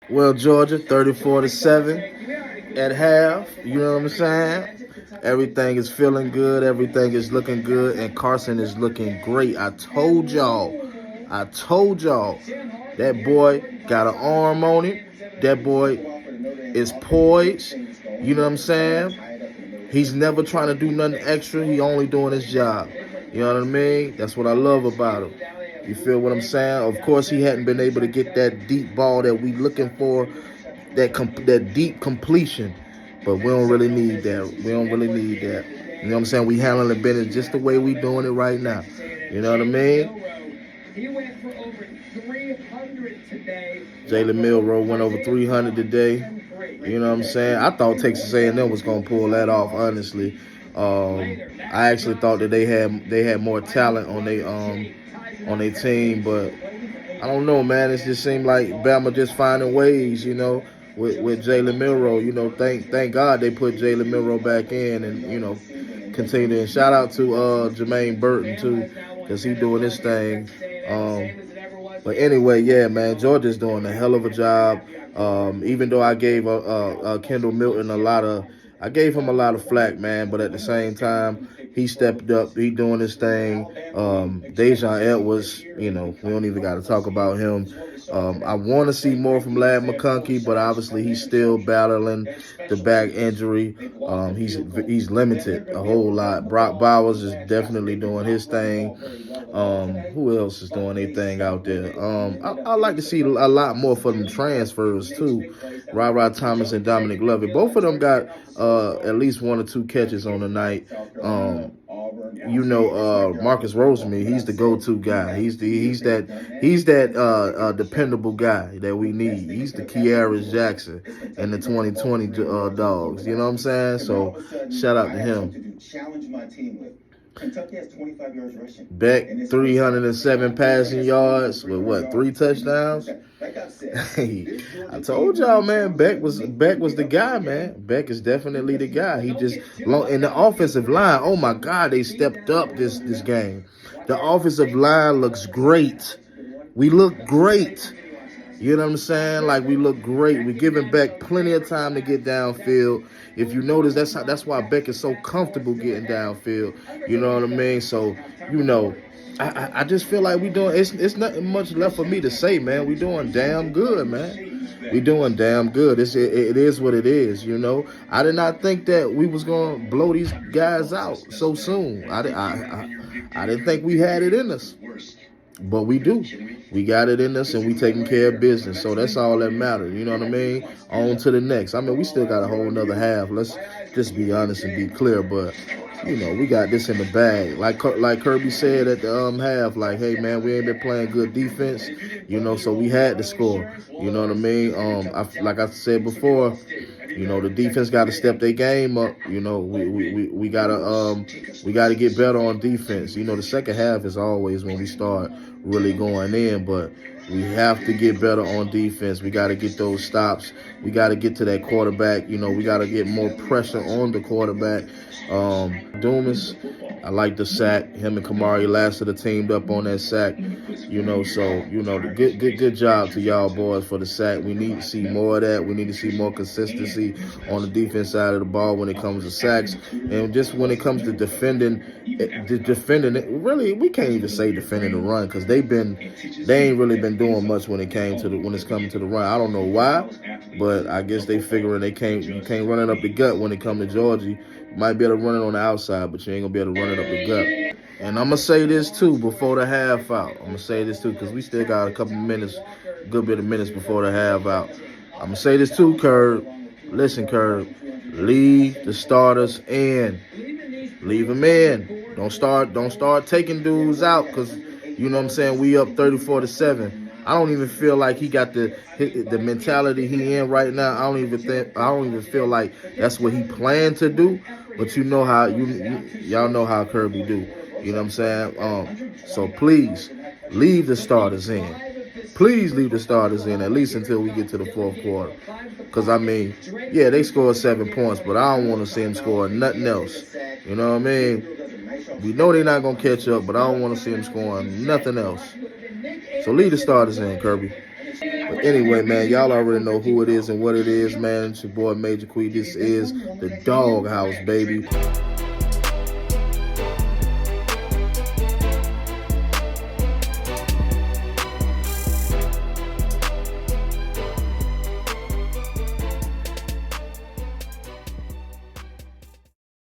Well, Georgia, 34-7 at half. You know what I'm saying? Everything is feeling good. Everything is looking good. And Carson is looking great. I told y'all. That boy got an arm on it. That boy is poised. You know what I'm saying? He's never trying to do nothing extra. He only doing his job. You know what I mean? That's what I love about him. You feel what I'm saying? Of course, he hadn't been able to get that deep ball that we looking for, that deep completion. But we don't really need that. We don't really need that. You know what I'm saying? We handling business just the way we doing it right now. You know what I mean? He went for over 300 today. Jalen Milroe went over 300 today. You know what I'm saying? I thought Texas A&M was gonna pull that off. Honestly, I actually thought that they had more talent on their team, but I don't know, man. It just seemed like Bama just finding ways, with Jalen Milroe. Thank God they put Jalen Milroe back in, and continue to. And shout out to Jermaine Burton too, because he doing this thing. But anyway, yeah, man, Georgia's doing a hell of a job. Even though I gave Kendall Milton I gave him a lot of flack, man. But at the same time, he stepped up. He doing his thing. Dejan Edwards, we don't even got to talk about him. I want to see more from Lad McConkey, but obviously he's still battling the back injury. He's limited a whole lot. Brock Bowers is definitely doing his thing. Who else is doing their thing out there? I like to see a lot more for them transfers too. Rod Thomas and Dominic Lovett. Both of them got at least one or two catches on the night. Marcus Roseman, he's the go-to guy. He's that dependable guy that we need. He's the Kearis Jackson and the 2020 Dogs. You know what I'm saying? So shout out to him. Kentucky has 25 yards rushing. Beck, 307 passing yards with 3 touchdowns? Hey, I told y'all, man, Beck was the guy, man. Beck is definitely the guy. He just in the offensive line. Oh my God, they stepped up this game. The offensive line looks great. We look great. You know what I'm saying? Like, we look great. We're giving Beck plenty of time to get downfield. If you notice, that's why Beck is so comfortable getting downfield. You know what I mean? So, I just feel like we doing. It's nothing much left for me to say, man. We doing damn good, man. We doing damn good. It is what it is. I did not think that we was gonna blow these guys out so soon. I didn't think we had it in us. But we do. We got it in us, and we taking care of business. So that's all that matters. You know what I mean? On to the next. I mean, we still got a whole nother half. Let's just be honest and be clear. But, we got this in the bag. Like Kirby said at the half, like, hey, man, we ain't been playing good defense, so we had to score. You know what I mean? Like I said before, the defense got to step their game up. We gotta get better on defense. The second half is always when we start really going in, but we have to get better on defense. We got to get those stops. We got to get to that quarterback. We got to get more pressure on the quarterback. Dumas, I like the sack. Him and Kamari Lassiter teamed up on that sack. Good job to y'all boys for the sack. We need to see more of that. We need to see more consistency on the defense side of the ball when it comes to sacks. And just when it comes to defending, really, we can't even say defending the run, because they ain't really been doing much when it's coming to the run. I don't know why, but I guess they figuring you can't run it up the gut when it comes to Georgia. You might be able to run it on the outside, but you ain't gonna be able to run it up the gut. And I'm gonna say this too before the half out. I'm gonna say this too, because we still got a couple minutes, a good bit of minutes before the half out. I'm gonna say this too, Curb. Listen, Curb. Leave the starters in. Leave them in. Don't start taking dudes out, because you know what I'm saying, we up 34-7. I don't even feel like he got the mentality he in right now. I don't even feel like that's what he planned to do. But y'all know how Kirby do. You know what I'm saying? So please leave the starters in. Please leave the starters in, at least until we get to the fourth quarter. Because, they scored 7 points, but I don't want to see them score nothing else. You know what I mean? We know they're not going to catch up, but I don't want to see them scoring nothing else. So leave the starters in, Kirby. But anyway, man, y'all already know who it is and what it is, man. It's your boy Major Quee. This is the Dog House, baby.